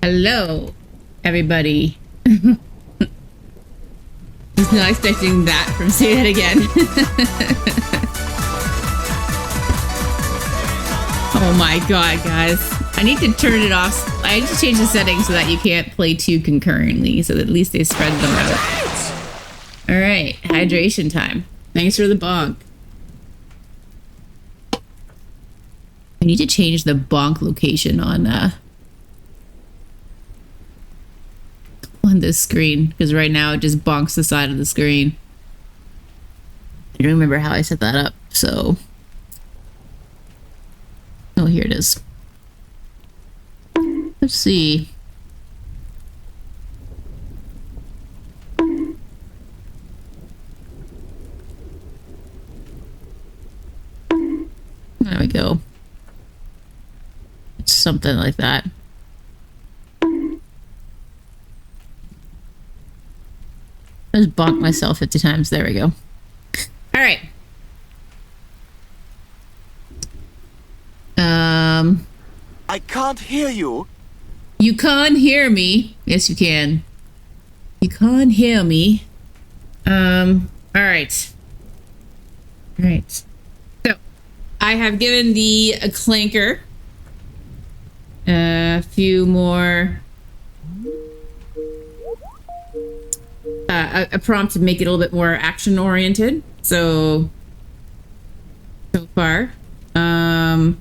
Hello, everybody. Was not expecting that from Say That Again. Oh my god, guys. I need to turn it off. I need to change the settings so that you can't play two concurrently, so that at least they spread them out. Alright, hydration time. Thanks for the bonk. I need to change the bonk location on this screen, because right now it just bonks the side of the screen. I don't remember how I set that up, so... Oh, here it is. Let's see. There we go. It's something like that. I just bonked myself 50 times. There we go. All right. I can't hear you. You can't hear me. Yes, you can. You can't hear me. All right. All right. So, I have given the Clanker a few more... a prompt to make it a little bit more action-oriented. So far. All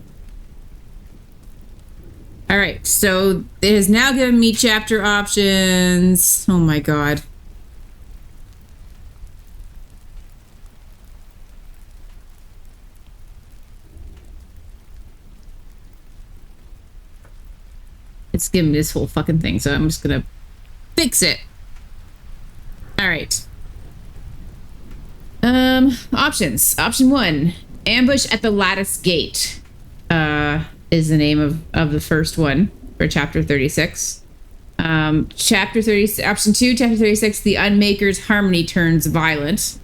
right, so it has now given me chapter options. Oh my god. It's giving me this whole fucking thing, so I'm just gonna fix it. All right. Options. Option 1, ambush at the lattice gate. Is the name of the first one for chapter 36. Chapter 30, option 2, chapter 36, the Unmaker's harmony turns violent.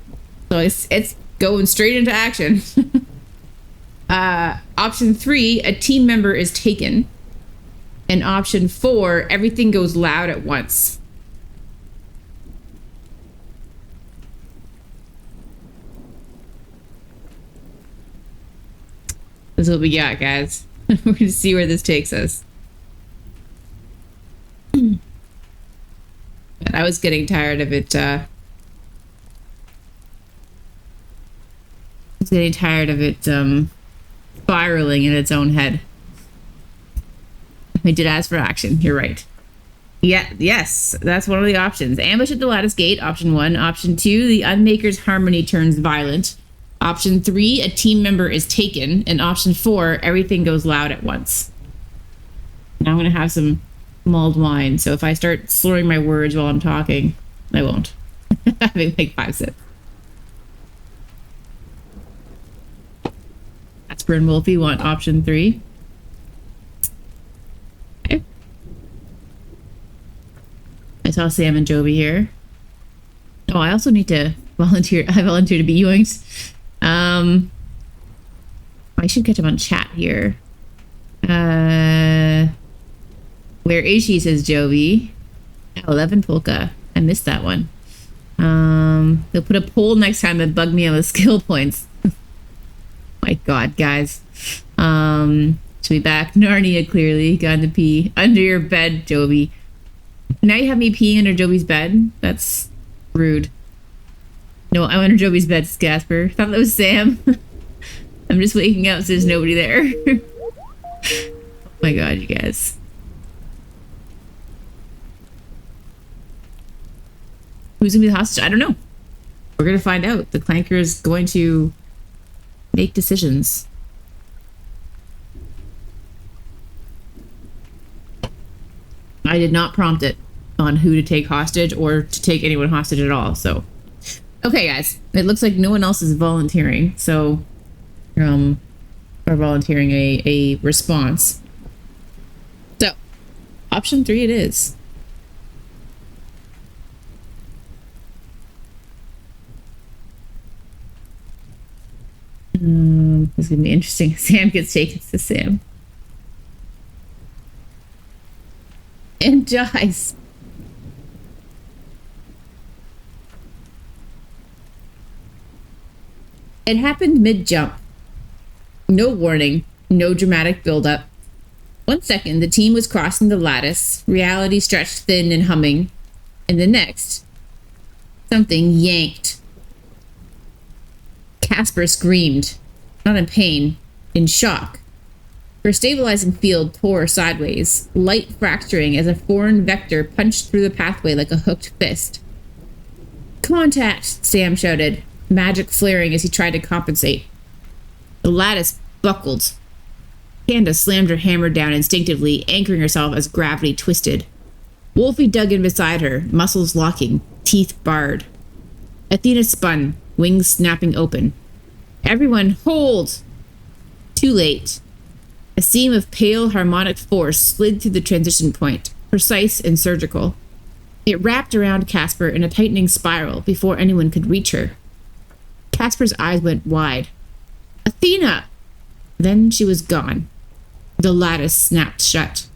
So it's going straight into action. Option 3, a team member is taken. And option 4, everything goes loud at once. This is what we got, guys. We're gonna see where this takes us. But I was getting tired of it. I was getting tired of it spiraling in its own head. I did ask for action. You're right. Yeah, yes, that's one of the options. Ambush at the lattice gate, option 1. Option 2, the Unmaker's harmony turns violent. Option 3, a team member is taken. And option 4, everything goes loud at once. Now I'm going to have some mulled wine, so if I start slurring my words while I'm talking, I won't. Having like 5 sips. Asper and Wolfie want option 3. Okay. I saw Sam and Joby here. Oh, I also need to volunteer. I volunteer to be yoinked. I should catch him on chat here. Where is she, says Joby. 11 polka. I missed that one. They'll put a poll next time and bug me on the skill points. My god, guys. Should be back. Narnia, clearly. Gone to pee. Under your bed, Joby. Now you have me peeing under Joby's bed? That's rude. No, I'm under Joby's bed, Gasper. Thought that was Sam. I'm just waking up so there's nobody there. Oh my god, you guys. Who's gonna be the hostage? I don't know. We're gonna find out. The Clanker is going to make decisions. I did not prompt it on who to take hostage or to take anyone hostage at all, so... Okay, guys. It looks like no one else is volunteering, so... we're volunteering a response. So, option 3 it is. This is gonna be interesting. Sam gets taken to Sam. and dies. It happened mid-jump. No warning, no dramatic build-up. 1 second, the team was crossing the lattice, reality stretched thin and humming. And the next, something yanked. Casper screamed, not in pain, in shock. Her stabilizing field tore sideways, light fracturing as a foreign vector punched through the pathway like a hooked fist. Contact! Sam shouted, magic flaring as he tried to compensate. The lattice buckled. Candace slammed her hammer down instinctively, anchoring herself as gravity twisted. Wolfie dug in beside her, muscles locking, teeth barred. Athena spun, wings snapping open. Everyone, hold! Too late. A seam of pale harmonic force slid through the transition point, precise and surgical. It wrapped around Casper in a tightening spiral before anyone could reach her. Casper's eyes went wide. Athena! Then she was gone. The lattice snapped shut.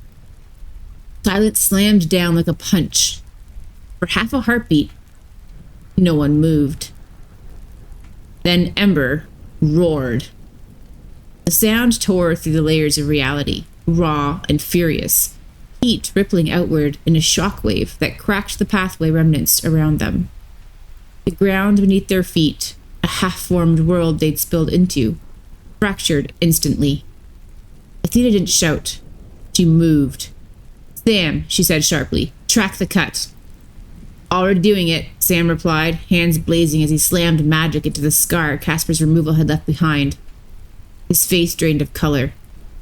Silence slammed down like a punch. For half a heartbeat, no one moved. Then Ember roared. The sound tore through the layers of reality, raw and furious, heat rippling outward in a shockwave that cracked the pathway remnants around them. The ground beneath their feet, a half-formed world they'd spilled into, fractured instantly. Athena didn't shout. She moved. Sam, she said sharply, track the cut. Already doing it, Sam replied, hands blazing as he slammed magic into the scar Casper's removal had left behind. His face drained of color.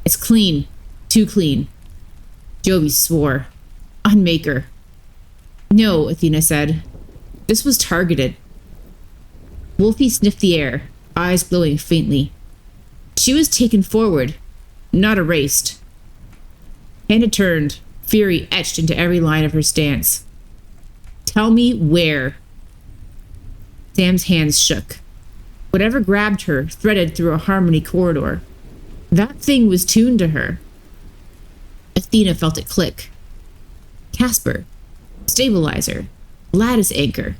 It's clean. Too clean. Jovi swore. Unmaker. No, Athena said. This was targeted. Wolfie sniffed the air, eyes glowing faintly. She was taken forward, not erased. Hannah turned, fury etched into every line of her stance. Tell me where. Sam's hands shook. Whatever grabbed her threaded through a harmony corridor. That thing was tuned to her. Athena felt it click. Casper. Stabilizer. Lattice anchor.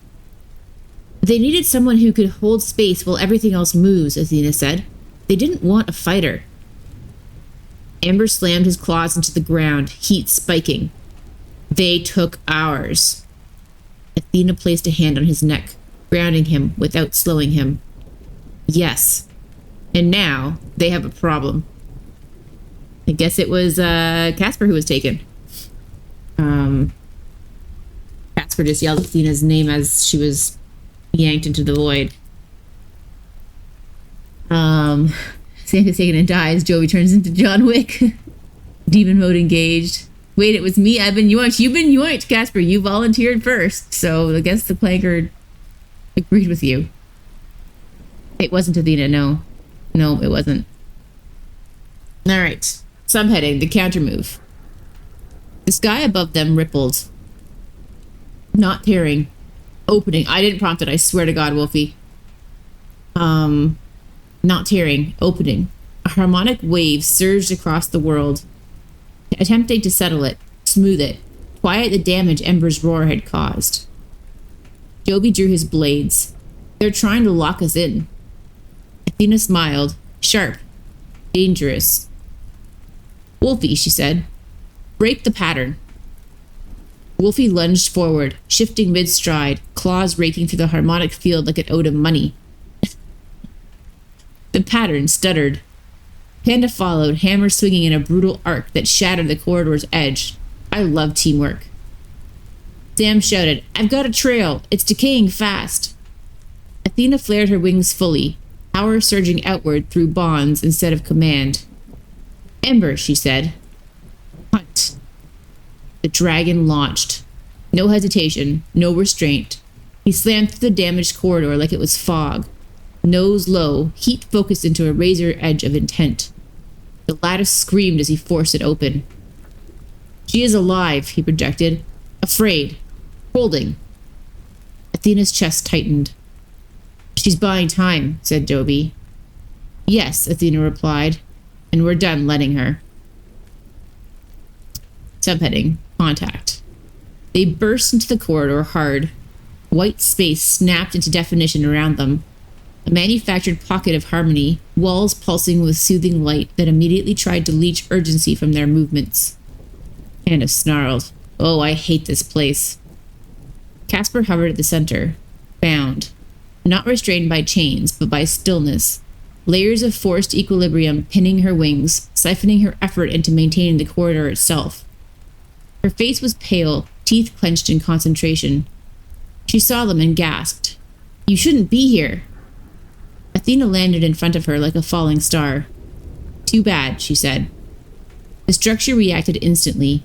They needed someone who could hold space while everything else moves, Athena said. They didn't want a fighter. Amber slammed his claws into the ground, heat spiking. They took ours. Athena placed a hand on his neck, grounding him without slowing him. Yes. And now they have a problem. I guess it was Casper who was taken. Casper just yelled Athena's name as she was yanked into the void. Santa's taken and dies. Joey turns into John Wick. Demon mode engaged. Wait, it was me. I've been yoinked. You've been yoinked, Casper. You volunteered first. So I guess the Clanker agreed with you. It wasn't Athena, no. No, it wasn't. Alright. Subheading, the counter move. The sky above them rippled. Not tearing. Opening. I didn't prompt it, I swear to God, Wolfie. Not tearing. Opening. A harmonic wave surged across the world, attempting to settle it, smooth it, quiet the damage Ember's roar had caused. Joby drew his blades. They're trying to lock us in. Athena smiled. Sharp. Dangerous. Wolfie, she said. Break the pattern. Wolfie lunged forward, shifting mid-stride, claws raking through the harmonic field like it owed him money. The pattern stuttered. Panda followed, hammer swinging in a brutal arc that shattered the corridor's edge. I love teamwork. Sam shouted, I've got a trail. It's decaying fast. Athena flared her wings fully, power surging outward through bonds instead of command. Ember, she said. Hunt. The dragon launched. No hesitation, no restraint. He slammed through the damaged corridor like it was fog. Nose low, heat focused into a razor edge of intent. The lattice screamed as he forced it open. She is alive, he projected. Afraid. Holding. Athena's chest tightened. She's buying time, said Joby. Yes, Athena replied, and we're done letting her. Subheading: Contact. They burst into the corridor hard. White space snapped into definition around them. A manufactured pocket of harmony, walls pulsing with soothing light that immediately tried to leech urgency from their movements. Hannah snarled. Oh, I hate this place. Casper hovered at the center, bound. Not restrained by chains, but by stillness. Layers of forced equilibrium pinning her wings, siphoning her effort into maintaining the corridor itself. Her face was pale, teeth clenched in concentration. She saw them and gasped. You shouldn't be here. Athena landed in front of her like a falling star. Too bad, she said. The structure reacted instantly.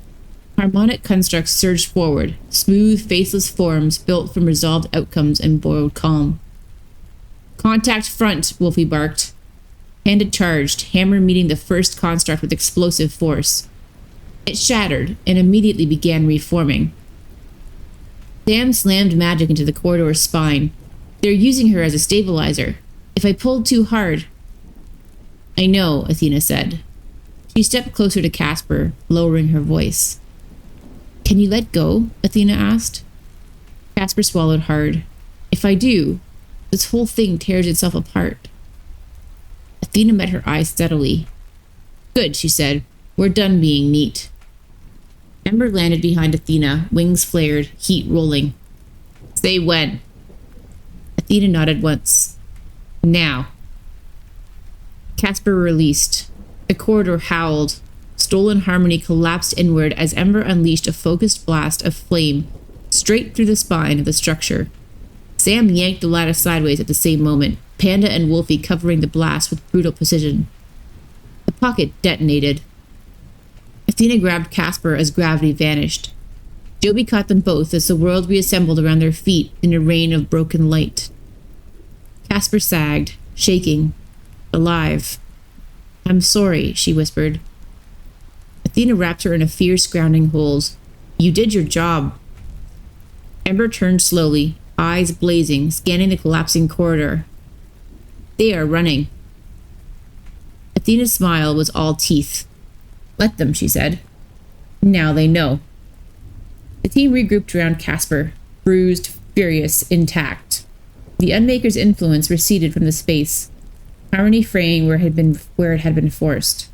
Harmonic constructs surged forward, smooth, faceless forms built from resolved outcomes and borrowed calm. Contact front, Wolfie barked. Panda charged, hammer meeting the first construct with explosive force. It shattered and immediately began reforming. Sam slammed magic into the corridor's spine. They're using her as a stabilizer. If I pulled too hard... I know, Athena said. She stepped closer to Casper, lowering her voice. Can you let go? Athena asked. Casper swallowed hard. If I do, this whole thing tears itself apart. Athena met her eyes steadily. Good, she said. We're done being neat. Ember landed behind Athena, wings flared, heat rolling. Say when. Athena nodded once. Now. Casper released. The corridor howled. Stolen harmony collapsed inward as Ember unleashed a focused blast of flame straight through the spine of the structure. Sam yanked the lattice sideways at the same moment, Panda and Wolfie covering the blast with brutal precision. The pocket detonated. Athena grabbed Casper as gravity vanished. Joby caught them both as the world reassembled around their feet in a rain of broken light. Casper sagged, shaking, alive. I'm sorry, she whispered. Athena wrapped her in a fierce, grounding hold. You did your job. Ember turned slowly, eyes blazing, scanning the collapsing corridor. They are running. Athena's smile was all teeth. Let them, she said. Now they know. The team regrouped around Casper, bruised, furious, intact. The Unmaker's influence receded from the space, harmony fraying where it had been forced.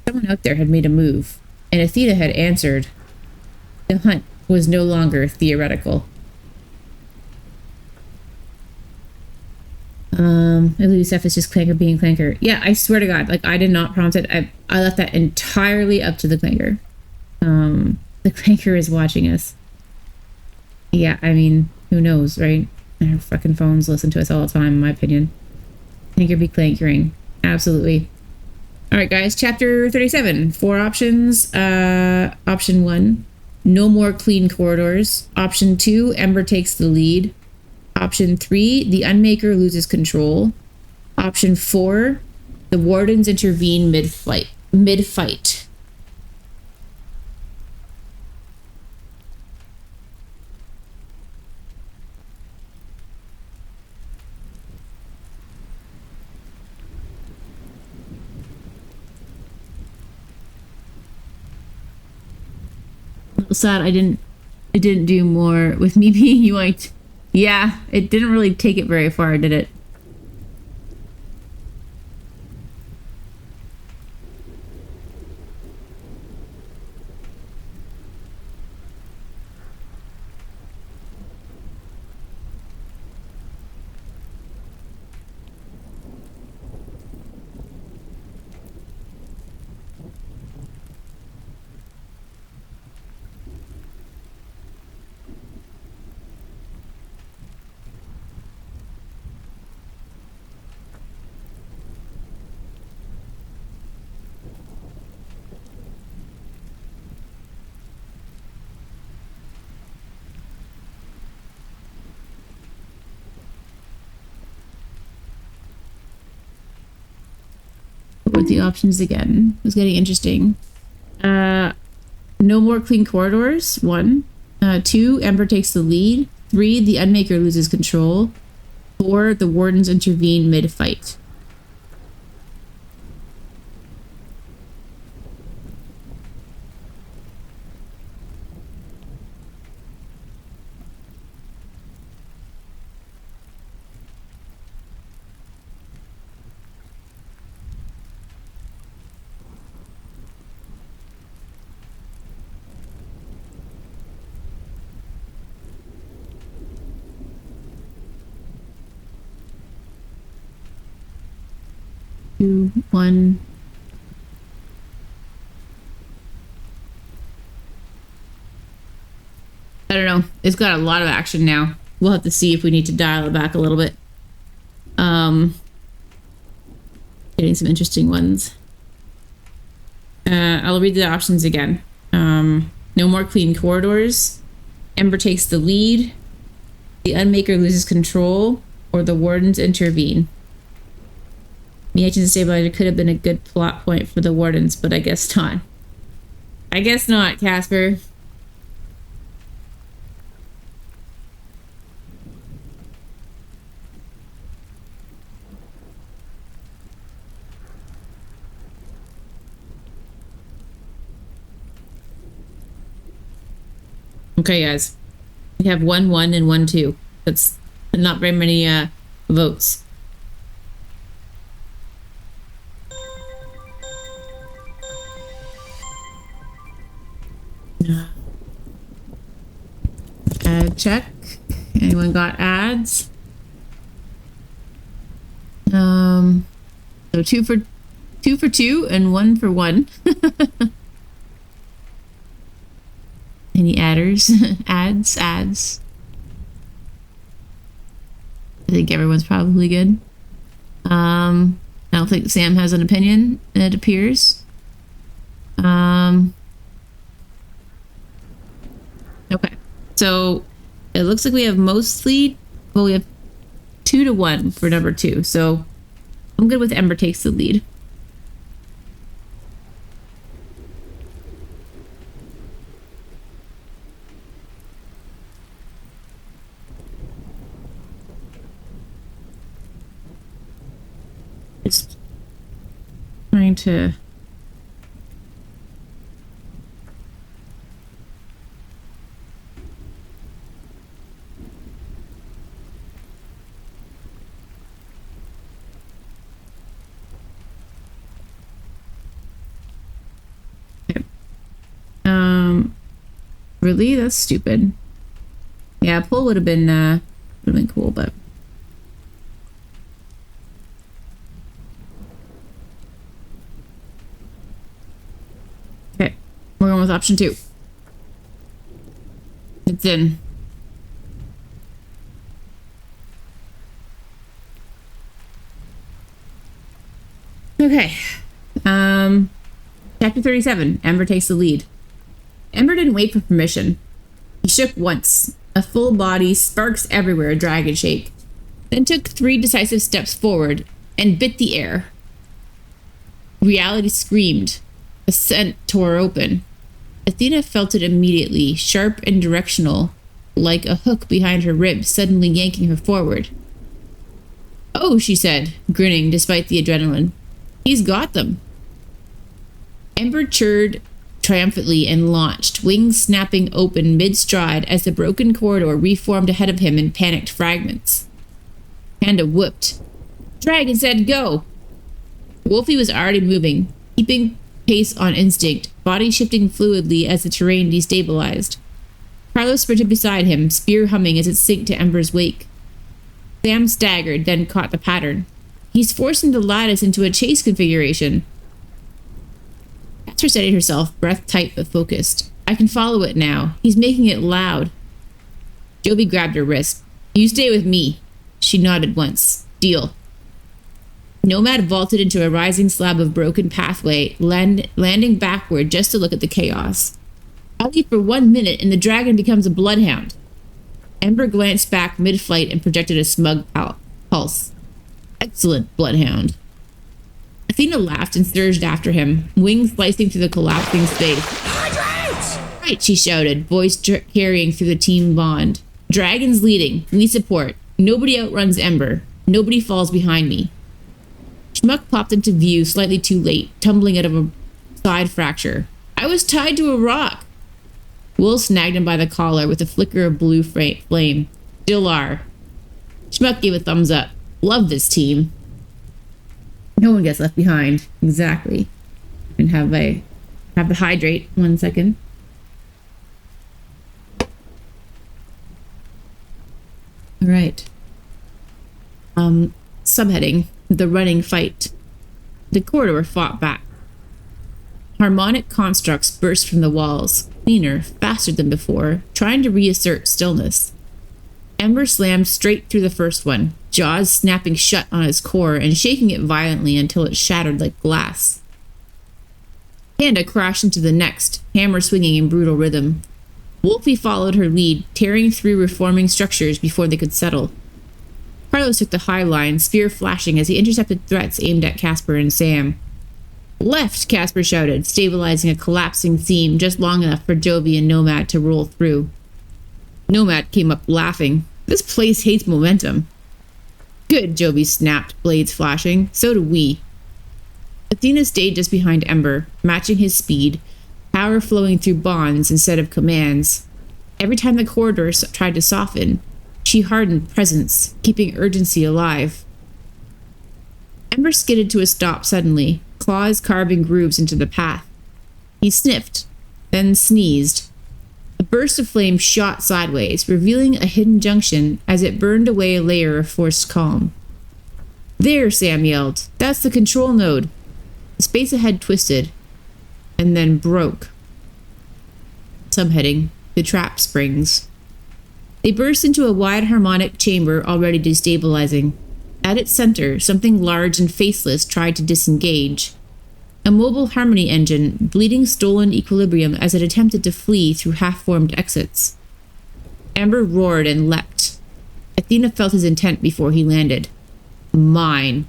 Someone out there had made a move, and Athena had answered. The hunt was no longer theoretical. Elusive is just Clanker being Clanker. Yeah, I swear to God, like, I did not prompt it. I left that entirely up to the Clanker. The Clanker is watching us. Yeah, I mean, who knows, right? Our fucking phones listen to us all the time, in my opinion. Clanker be clankering. Absolutely. Alright, guys, chapter 37. 4 options. Option 1, no more clean corridors. Option 2, Ember takes the lead. Option 3, the Unmaker loses control. Option 4, the Wardens intervene mid-fight. Sad I didn't do more with me being yoinked. Yeah, it didn't really take it very far, did it? What were the options again? It was getting interesting. No more clean corridors, 1. 2, Ember takes the lead. 3, the Unmaker loses control. 4, the Wardens intervene mid-fight. 2, 1. I don't know. It's got a lot of action now. We'll have to see if we need to dial it back a little bit. Getting some interesting ones. I'll read the options again. No more clean corridors. Ember takes the lead. The Unmaker loses control, or the Wardens intervene. The Agent Stabilizer could have been a good plot point for the Wardens, but I guess not. I guess not, Casper. Okay, guys. We have 1-1 and 1-2. That's not very many votes. Ad check. Anyone got ads? So two for two and 1 for 1. Any adders? ads. I think everyone's probably good. I don't think Sam has an opinion, it appears. Okay. So it looks like we have mostly, well, we have 2-1 for number 2. So I'm good with Ember takes the lead. Just trying to really? That's stupid. Yeah, a pull would have been cool, but okay. We're going with option 2. It's in. Okay. Chapter 37. Ember takes the lead. Ember didn't wait for permission. He shook once, a full body, sparks everywhere, dragon shake, then took 3 decisive steps forward and bit the air. Reality screamed. A scent tore open. Athena felt it immediately, sharp and directional, like a hook behind her ribs suddenly yanking her forward. "Oh," she said, grinning despite the adrenaline. "He's got them." Ember chirred triumphantly and launched, wings snapping open mid-stride as the broken corridor reformed ahead of him in panicked fragments. Panda whooped. Dragon said go! Wolfie was already moving, keeping pace on instinct, body shifting fluidly as the terrain destabilized. Carlos sprinted beside him, spear humming as it sank to Ember's wake. Sam staggered, then caught the pattern. He's forcing the lattice into a chase configuration. Casper steadied herself, breath tight but focused. I can follow it now. He's making it loud. Jovi grabbed her wrist. You stay with me. She nodded once. Deal. Nomad vaulted into a rising slab of broken pathway, landing backward just to look at the chaos. I'll leave for 1 minute and the dragon becomes a bloodhound. Ember glanced back mid-flight and projected a smug pulse. Excellent, bloodhound. Athena laughed and surged after him, wings slicing through the collapsing space. Hydrate! Right, she shouted, voice carrying through the team bond. Dragons leading. We support. Nobody outruns Ember. Nobody falls behind me. Schmuck popped into view slightly too late, tumbling out of a side fracture. I was tied to a rock. Will snagged him by the collar with a flicker of blue flame. Still are. Schmuck gave a thumbs up. Love this team. No one gets left behind. Exactly. And have the hydrate. 1 second. All right. Subheading: the running fight. The corridor fought back. Harmonic constructs burst from the walls, cleaner, faster than before, trying to reassert stillness. Ember slammed straight through the first one, jaws snapping shut on its core and shaking it violently until it shattered like glass. Panda crashed into the next, hammer swinging in brutal rhythm. Wolfie followed her lead, tearing through reforming structures before they could settle. Carlos took the high line, spear flashing as he intercepted threats aimed at Casper and Sam. Left, Casper shouted, stabilizing a collapsing seam just long enough for Jovi and Nomad to roll through. Nomad came up laughing. This place hates momentum. Good, Jovi snapped, blades flashing. So do we. Athena stayed just behind Ember, matching his speed, power flowing through bonds instead of commands. Every time the corridor tried to soften, she hardened presence, keeping urgency alive. Ember skidded to a stop suddenly, claws carving grooves into the path. He sniffed, then sneezed. A burst of flame shot sideways, revealing a hidden junction as it burned away a layer of forced calm. There, Sam yelled. That's the control node. The space ahead twisted, and then broke. Subheading: The Trap Springs. They burst into a wide harmonic chamber already destabilizing. At its center, something large and faceless tried to disengage. A mobile harmony engine, bleeding stolen equilibrium as it attempted to flee through half-formed exits. Ember roared and leapt. Athena felt his intent before he landed. Mine.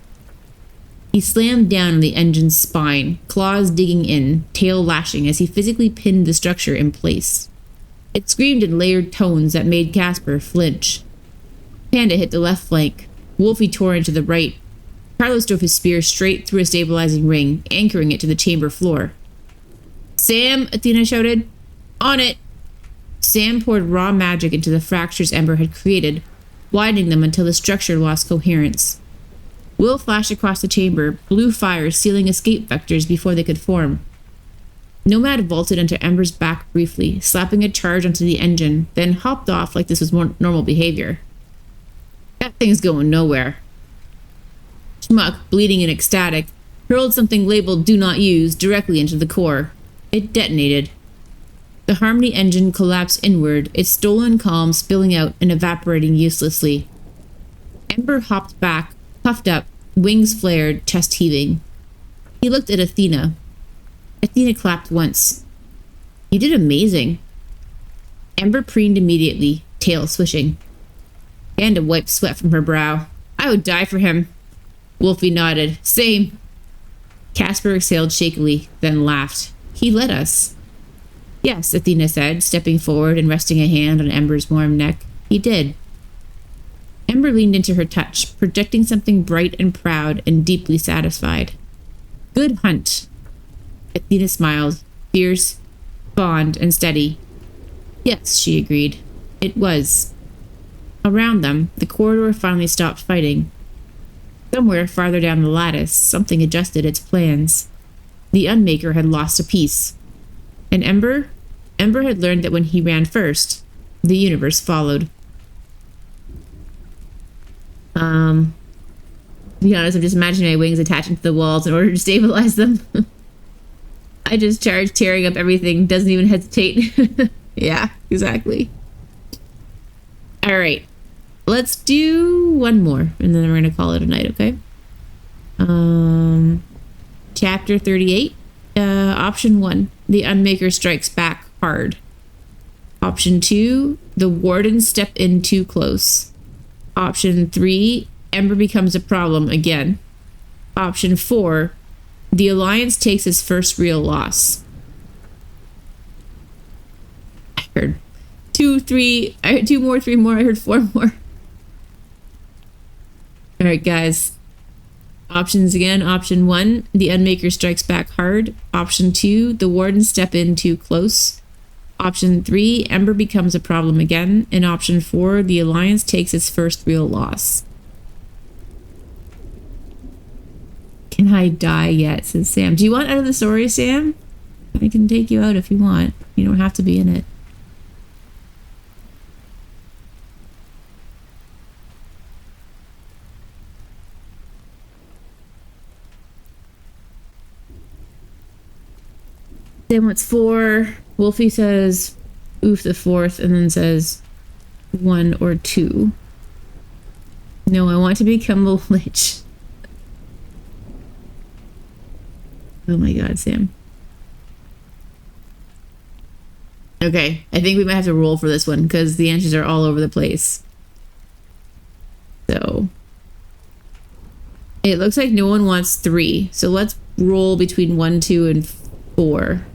He slammed down on the engine's spine, claws digging in, tail lashing as he physically pinned the structure in place. It screamed in layered tones that made Casper flinch. Panda hit the left flank. Wolfie tore into the right. Carlos drove his spear straight through a stabilizing ring, anchoring it to the chamber floor. Sam, Athena shouted. On it! Sam poured raw magic into the fractures Ember had created, widening them until the structure lost coherence. Will flashed across the chamber, blue fire sealing escape vectors before they could form. Nomad vaulted into Ember's back briefly, slapping a charge onto the engine, then hopped off like this was more normal behavior. That thing's going nowhere. Schmuck, bleeding and ecstatic, hurled something labeled Do Not Use directly into the core. It detonated. The Harmony engine collapsed inward, its stolen calm spilling out and evaporating uselessly. Ember hopped back, puffed up, wings flared, chest heaving. He looked at Athena. Athena clapped once. You did amazing. Ember preened immediately, tail swishing. Panda wiped sweat from her brow. I would die for him. Wolfie nodded. Same. Casper exhaled shakily, then laughed. He led us. Yes, Athena said, stepping forward and resting a hand on Ember's warm neck. He did. Ember leaned into her touch, projecting something bright and proud and deeply satisfied. Good hunt. Athena smiled, fierce, fond, and steady. Yes, she agreed. It was. Around them, the corridor finally stopped fighting. Somewhere farther down the lattice, something adjusted its plans. The Unmaker had lost a piece. And Ember had learned that when he ran first, the universe followed. To be honest, I'm just imagining my wings attaching to the walls in order to stabilize them. I just charge, tearing up everything, doesn't even hesitate. Yeah, exactly. All right, let's do one more, and then we're gonna call it a night, okay? Chapter 38, option 1, the Unmaker strikes back hard. Option 2, the Wardens step in too close. Option 3, Ember becomes a problem again. Option 4, the Alliance takes its first real loss. I heard 2, 3, I heard 2 more, 3 more, I heard 4 more. Alright guys. Options again. Option 1, the Unmaker strikes back hard. Option 2, the Wardens step in too close. Option 3, Ember becomes a problem again. And option 4, the Alliance takes its first real loss. Can I die yet? Says Sam. Do you want out of the story, Sam? I can take you out if you want. You don't have to be in it. Then what's 4? Wolfie says oof the 4th and then says 1 or 2. No, I want to become a witch. Oh my god, Sam. Okay, I think we might have to roll for this one because the answers are all over the place. So it looks like no one wants 3. So let's roll between 1, 2, and 4.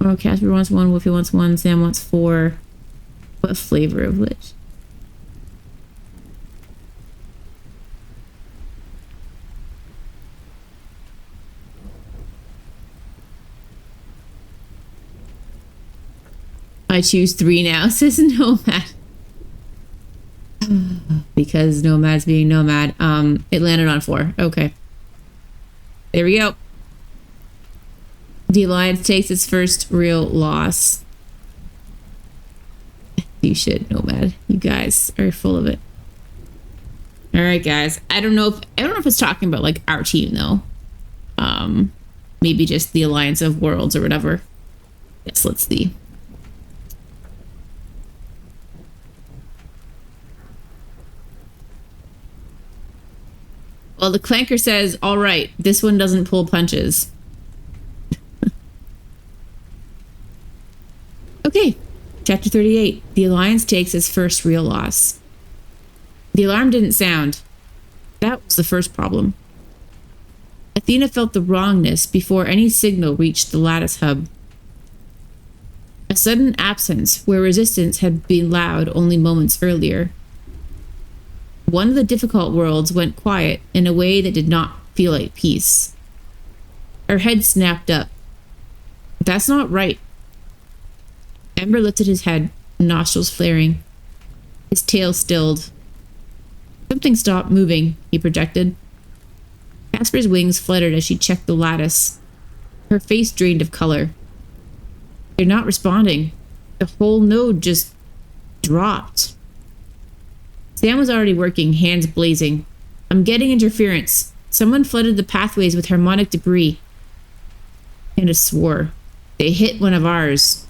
Oh, Casper wants 1, Wolfie wants 1, Sam wants 4. What flavor of witch? I choose 3 now, says Nomad. Because Nomad's being Nomad. It landed on 4. Okay. There we go. The Alliance takes its first real loss. You should, Nomad. You guys are full of it. Alright, guys. I don't know if it's talking about like our team though. Maybe just the Alliance of Worlds or whatever. Yes, let's see. Well, the Clanker says, all right, this one doesn't pull punches. Okay, chapter 38. The Alliance takes its first real loss. The alarm didn't sound. That was the first problem. Athena felt the wrongness before any signal reached the lattice hub. A sudden absence where resistance had been loud only moments earlier. One of the difficult worlds went quiet in a way that did not feel like peace. Her head snapped up. That's not right. Ember lifted his head, nostrils flaring. His tail stilled. Something stopped moving, he projected. Casper's wings fluttered as she checked the lattice. Her face drained of color. They're not responding. The whole node just dropped. Sam was already working, hands blazing. I'm getting interference. Someone flooded the pathways with harmonic debris. Candace swore. They hit one of ours.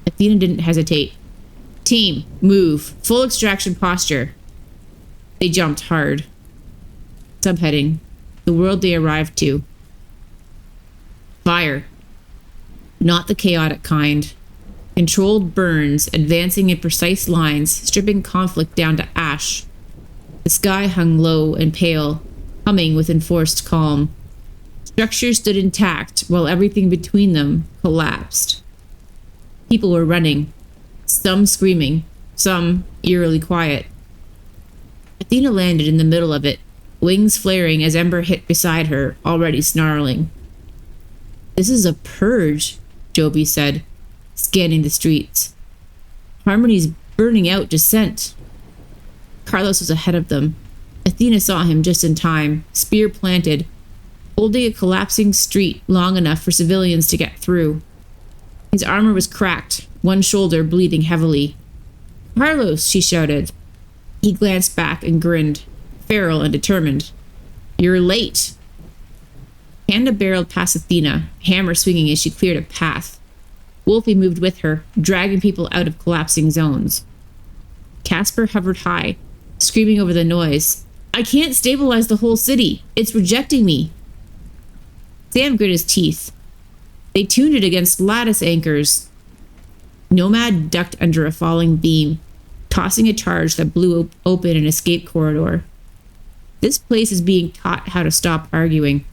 Athena didn't hesitate. Team, move. Full extraction posture. They jumped hard. Subheading. The world they arrived to. Fire. Not the chaotic kind. Controlled burns, advancing in precise lines, stripping conflict down to ash. The sky hung low and pale, humming with enforced calm. Structures stood intact while everything between them collapsed. People were running, some screaming, some eerily quiet. Athena landed in the middle of it, wings flaring as Ember hit beside her, already snarling. This is a purge, Joby said, scanning the streets. Harmony's burning out dissent. Carlos was ahead of them. Athena saw him just in time, spear planted, holding a collapsing street long enough for civilians to get through. His armor was cracked, one shoulder bleeding heavily. Carlos, she shouted. He glanced back and grinned, feral and determined. You're late. Panda barreled past Athena, hammer swinging as she cleared a path. Wolfie moved with her, dragging people out of collapsing zones. Casper hovered high, screaming over the noise. I can't stabilize the whole city. It's rejecting me. Sam grit his teeth. They tuned it against lattice anchors. Nomad ducked under a falling beam, tossing a charge that blew open an escape corridor. This place is being taught how to stop arguing.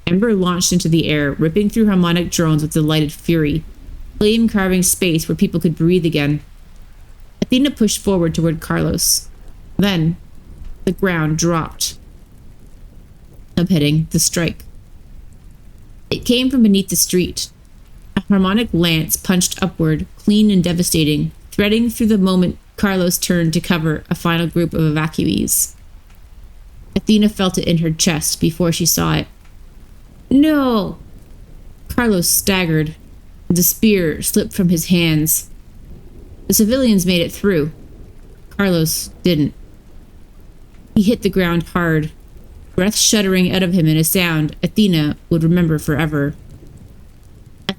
Ember launched into the air, ripping through harmonic drones with delighted fury, flame carving space where people could breathe again. Athena pushed forward toward Carlos. Then, the ground dropped. Subheading, the strike. It came from beneath the street. A harmonic lance punched upward, clean and devastating, threading through the moment Carlos turned to cover a final group of evacuees. Athena felt it in her chest before she saw it. No! Carlos staggered. The spear slipped from his hands. The civilians made it through. Carlos didn't. He hit the ground hard, breath shuddering out of him in a sound Athena would remember forever.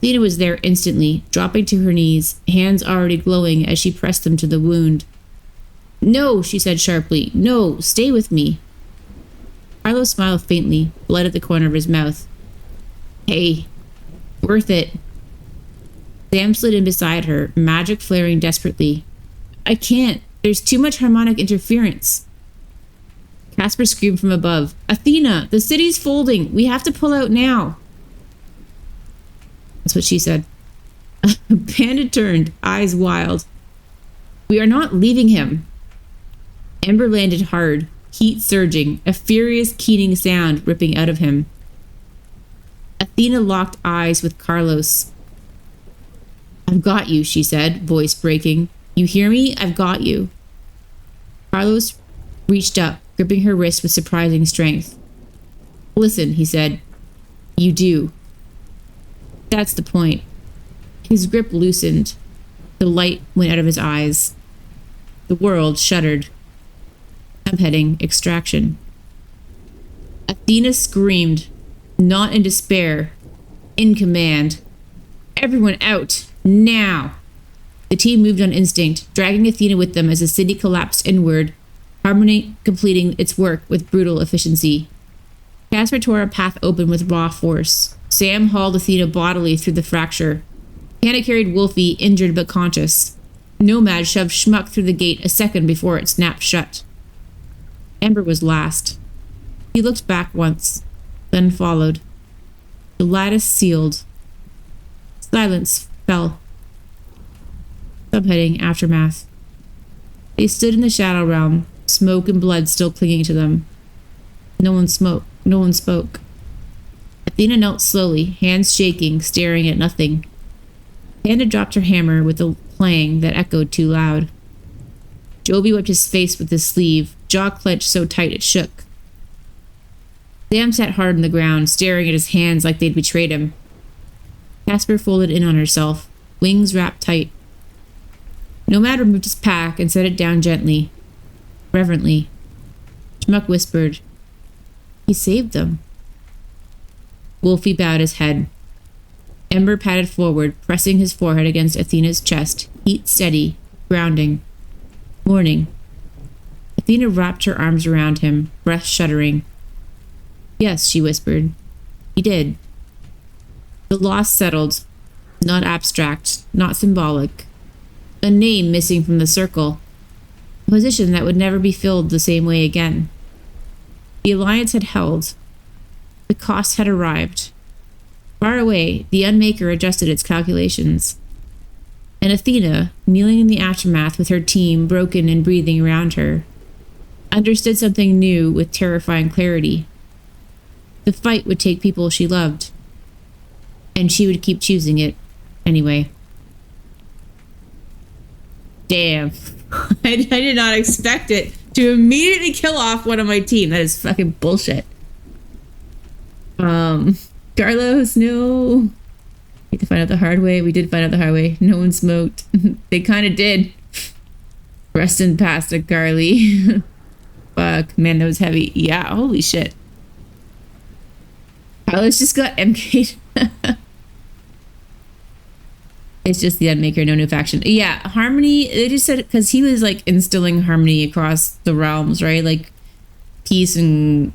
Athena was there instantly, dropping to her knees, hands already glowing as she pressed them to the wound. No, she said sharply. No, stay with me. Carlos smiled faintly, blood at the corner of his mouth. Hey, worth it. Sam slid in beside her, magic flaring desperately. I can't. There's too much harmonic interference. Casper screamed from above. Athena, the city's folding. We have to pull out now. That's what she said. Panda turned, eyes wild. We are not leaving him. Ember landed hard, heat surging, a furious keening sound ripping out of him. Athena locked eyes with Carlos. I've got you, she said, voice breaking. You hear me? I've got you. Carlos reached up, gripping her wrist with surprising strength. Listen, he said. You do. That's the point. His grip loosened. The light went out of his eyes. The world shuddered. Subheading Extraction. Athena screamed, not in despair, in command. Everyone out, now! The team moved on instinct, dragging Athena with them as the city collapsed inward, Harmony completing its work with brutal efficiency. Casper tore a path open with raw force. Sam hauled Athena bodily through the fracture. Hannah carried Wolfie, injured but conscious. Nomad shoved Schmuck through the gate a second before it snapped shut. Ember was last. He looked back once, then followed. The lattice sealed. Silence fell. Subheading Aftermath. They stood in the shadow realm, smoke and blood still clinging to them. No one spoke. Athena knelt slowly, hands shaking, staring at nothing. Panda dropped her hammer with a clang that echoed too loud. Joby wiped his face with his sleeve, jaw clenched so tight it shook. Sam sat hard on the ground, staring at his hands like they'd betrayed him. Casper folded in on herself, wings wrapped tight. Nomad removed his pack and set it down gently, reverently. Schmuck whispered, He saved them. Wolfie bowed his head. Ember patted forward, pressing his forehead against Athena's chest, heat steady, grounding. Morning. Athena wrapped her arms around him, breath shuddering. Yes, she whispered. He did. The loss settled, not abstract, not symbolic. A name missing from the circle. A position that would never be filled the same way again. The alliance had held. The cost had arrived. Far away, the Unmaker adjusted its calculations. And Athena, kneeling in the aftermath with her team broken and breathing around her, understood something new with terrifying clarity. The fight would take people she loved. And she would keep choosing it anyway. Damn. I did not expect it to immediately kill off one of my team. That is fucking bullshit. Carlos, no. Need to find out the hard way. We did find out the hard way. No one smoked. They kind of did. Rest in pasta, Carly. Fuck, man, that was heavy. Yeah, holy shit. Carlos just got MK'd. It's just the Unmaker, no new faction. Yeah, harmony, they just said, because he was like instilling harmony across the realms, right? Like peace and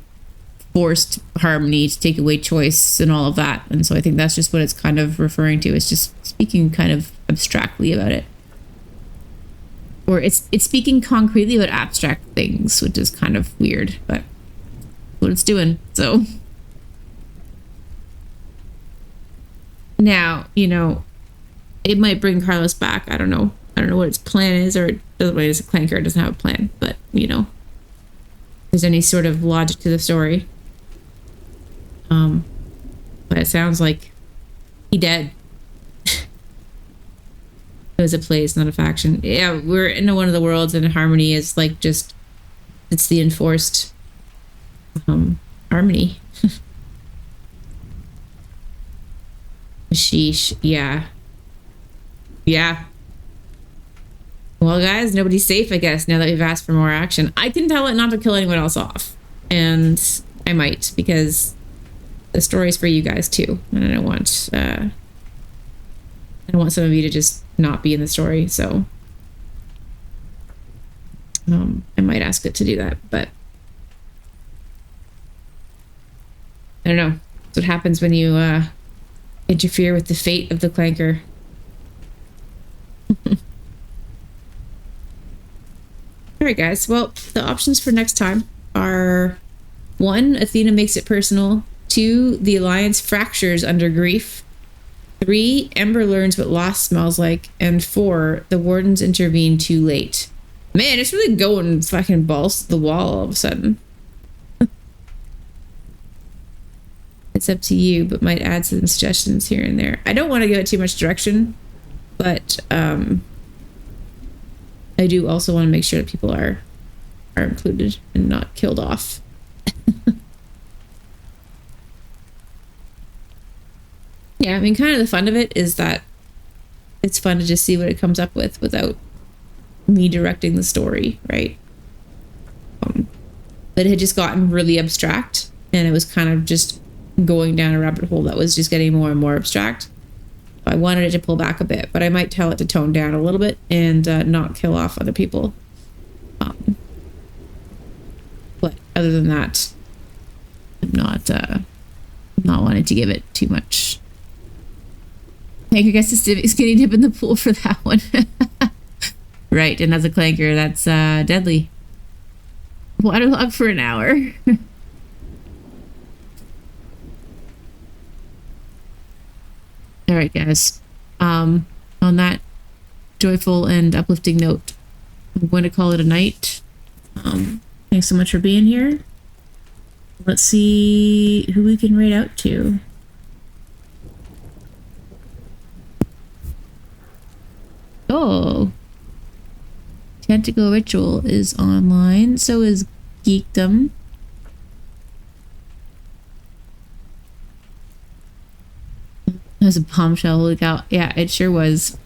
forced harmony to take away choice and all of that. And so I think that's just what it's kind of referring to. It's just speaking kind of abstractly about it. Or it's speaking concretely about abstract things, which is kind of weird, but what it's doing. So now, you know, it might bring Carlos back. I don't know. I don't know what its plan is, or otherwise Clanker doesn't have a plan. But, you know, if there's any sort of logic to the story. But it sounds like he dead. It was a place, not a faction. Yeah, we're in one of the worlds, and harmony is like just, it's the enforced harmony. Sheesh. Yeah. Yeah. Well, guys, nobody's safe, I guess, now that we've asked for more action. I can tell it not to kill anyone else off. And I might, because the story's for you guys, too. And I don't want I don't want some of you to just not be in the story, so I might ask it to do that, but I don't know. That's what happens when you interfere with the fate of the Clanker. All right, guys. Well, the options for next time are 1, Athena makes it personal. 2, the alliance fractures under grief. 3, Ember learns what loss smells like. And 4, the wardens intervene too late. Man, it's really going fucking balls to the wall all of a sudden. It's up to you, but might add some suggestions here and there. I don't want to give it too much direction, but I do also want to make sure that people are included and not killed off. Yeah, I mean, kind of the fun of it is that it's fun to just see what it comes up with without me directing the story, right? But it had just gotten really abstract, and it was kind of just going down a rabbit hole that was just getting more and more abstract. I wanted it to pull back a bit, but I might tell it to tone down a little bit and not kill off other people. But other than that, I'm not wanting to give it too much. Clanker gets a skinny dip in the pool for that one. Right, and as a Clanker, that's deadly. Waterlog for an hour. All right, guys. On that joyful and uplifting note, I'm going to call it a night. Thanks so much for being here. Let's see who we can raid out to. Oh. Tentacle Ritual is online. So is Geekdom. That was a bombshell. Look out. Yeah, it sure was.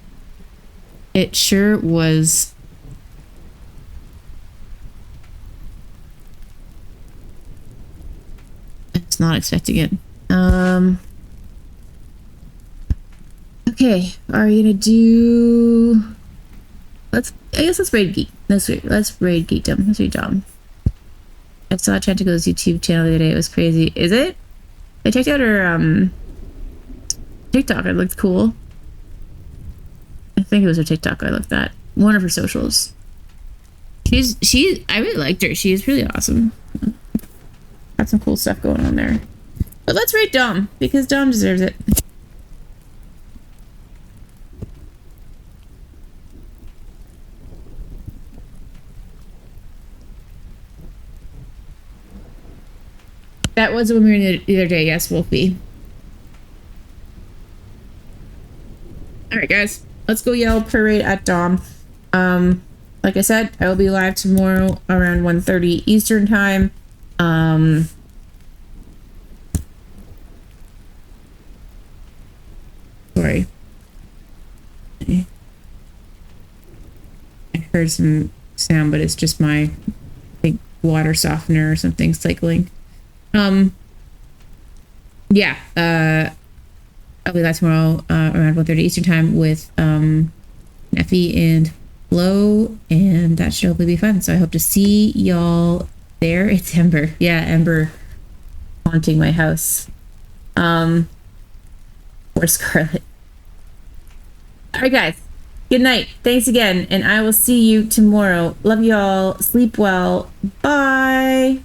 It sure was. I was not expecting it. Okay, are you gonna do? I guess let's raid Geek. Let's raid Geekdom. Let's raid Dom. I saw Tentacle's YouTube channel the other day. It was crazy. Is it? I checked out her TikTok. It looked cool. I think it was her TikTok I looked at. One of her socials. I really liked her. She is really awesome. Got some cool stuff going on there. But let's rate Dom, because Dom deserves it. That was when we were in the other day, yes, Wolfie. Alright, guys. Let's go yell parade at Dom. Like I said, I will be live tomorrow around 1:30 Eastern time. Sorry. I heard some sound, but it's just my big water softener or something cycling. Yeah, I'll be live tomorrow around 1:30 Eastern time with Effie and Flo, and that should hopefully be fun. So I hope to see y'all there. It's Ember. Yeah, Ember haunting my house. Or Scarlet. Alright, guys. Good night. Thanks again, and I will see you tomorrow. Love y'all. Sleep well. Bye.